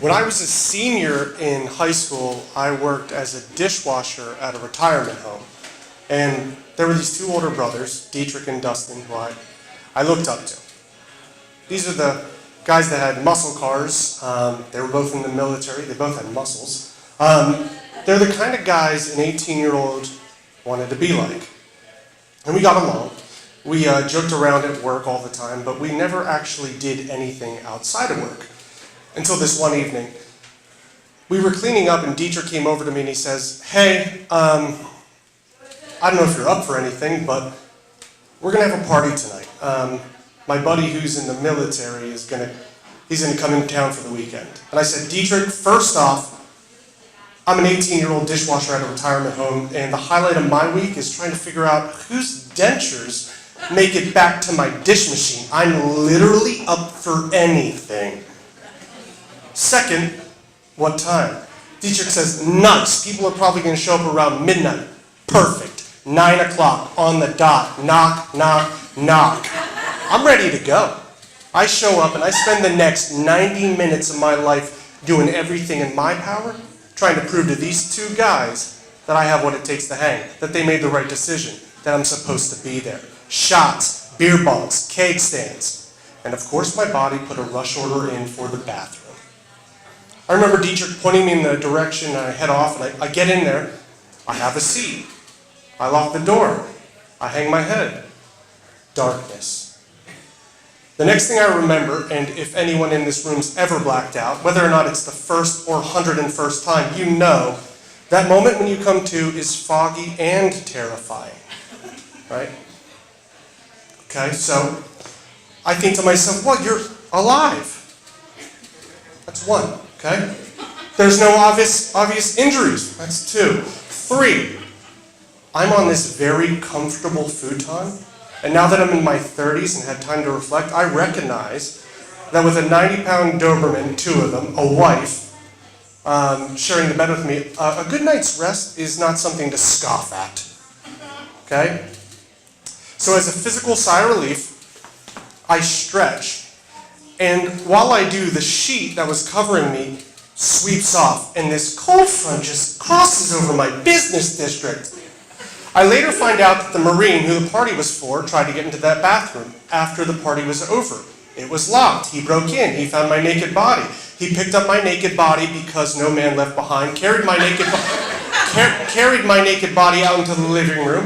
When I was a senior in high school, I worked as a dishwasher at a retirement home. And there were these two older brothers, Dietrich and Dustin, who I looked up to. These are the guys that had muscle cars. They were both in the military. They both had muscles. They're the kind of guys an 18-year-old wanted to be like. And we got along. We joked around at work all the time, but we never actually did anything outside of work. Until this one evening. We were cleaning up and Dietrich came over to me and he says, "Hey, I don't know if you're up for anything, but we're going to have a party tonight. My buddy who's in the military he's going to come in town for the weekend." And I said, "Dietrich, first off, I'm an 18-year-old dishwasher at a retirement home, and the highlight of my week is trying to figure out whose dentures make it back to my dish machine. I'm literally up for anything. Second, what time?" Dietrich says, "Nice. People are probably going to show up around midnight. Perfect. 9 o'clock on the dot. Knock, knock, knock." I'm ready to go. I show up and I spend the next 90 minutes of my life doing everything in my power, trying to prove to these two guys that I have what it takes to hang, that they made the right decision, that I'm supposed to be there. Shots, beer bongs, cake stands. And of course my body put a rush order in for the bathroom. I remember Dietrich pointing me in the direction, and I head off, and I get in there. I have a seat. I lock the door. I hang my head. Darkness. The next thing I remember, and if anyone in this room's ever blacked out, whether or not it's the first or 101st time, you know that moment when you come to is foggy and terrifying, right? Okay, so I think to myself, well, you're alive. That's one. Okay? There's no obvious injuries. That's 2. 3, I'm on this very comfortable futon, and now that I'm in my 30s and had time to reflect, I recognize that with a 90-pound Doberman, 2 of them, a wife, sharing the bed with me, a good night's rest is not something to scoff at. Okay? So as a physical sigh of relief, I stretch. And while I do, the sheet that was covering me sweeps off, and this cold front just crosses over my business district. I later find out that the Marine who the party was for tried to get into that bathroom after the party was over. It was locked. He broke in. He found my naked body. He picked up my naked body because no man left behind, carried my naked body out into the living room,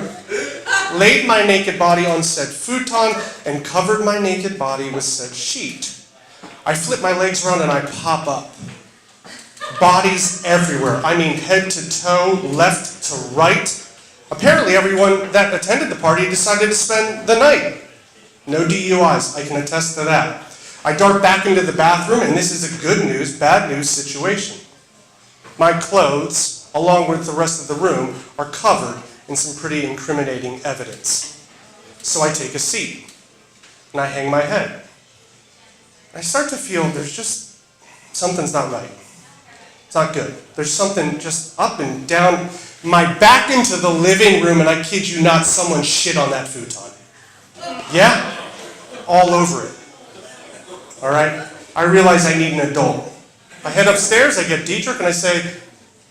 laid my naked body on said futon, and covered my naked body with said sheet. I flip my legs around and I pop up. Bodies everywhere. I mean head to toe, left to right. Apparently everyone that attended the party decided to spend the night. No DUIs, I can attest to that. I dart back into the bathroom, and this is a good news, bad news situation. My clothes, along with the rest of the room, are covered in some pretty incriminating evidence. So I take a seat, and I hang my head. I start to feel something's not right. It's not good. There's something just up and down my back into the living room, and I kid you not, someone shit on that futon. Yeah? All over it. All right? I realize I need an adult. I head upstairs, I get Dietrich, and I say,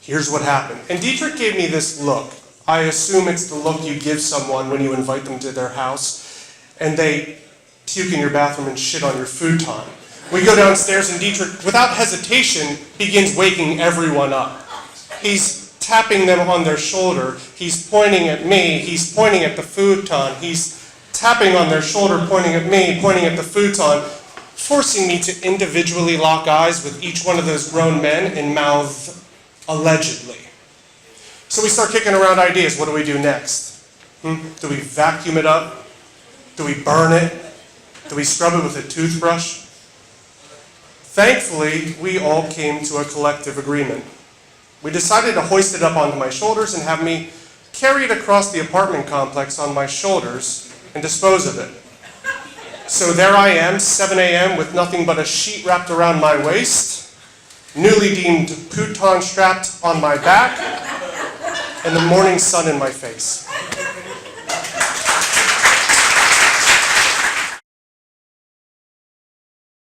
"Here's what happened." And Dietrich gave me this look. I assume it's the look you give someone when you invite them to their house, and they puke in your bathroom and shit on your futon. We go downstairs, and Dietrich, without hesitation, begins waking everyone up. He's tapping them on their shoulder. He's pointing at me. He's pointing at the futon. He's tapping on their shoulder, pointing at me, pointing at the futon, forcing me to individually lock eyes with each one of those grown men and mouth, "allegedly." So we start kicking around ideas. What do we do next? Do we vacuum it up? Do we burn it? Do we scrub it with a toothbrush? Thankfully, we all came to a collective agreement. We decided to hoist it up onto my shoulders and have me carry it across the apartment complex on my shoulders and dispose of it. So there I am, 7 a.m. with nothing but a sheet wrapped around my waist, newly deemed futon strapped on my back, and the morning sun in my face.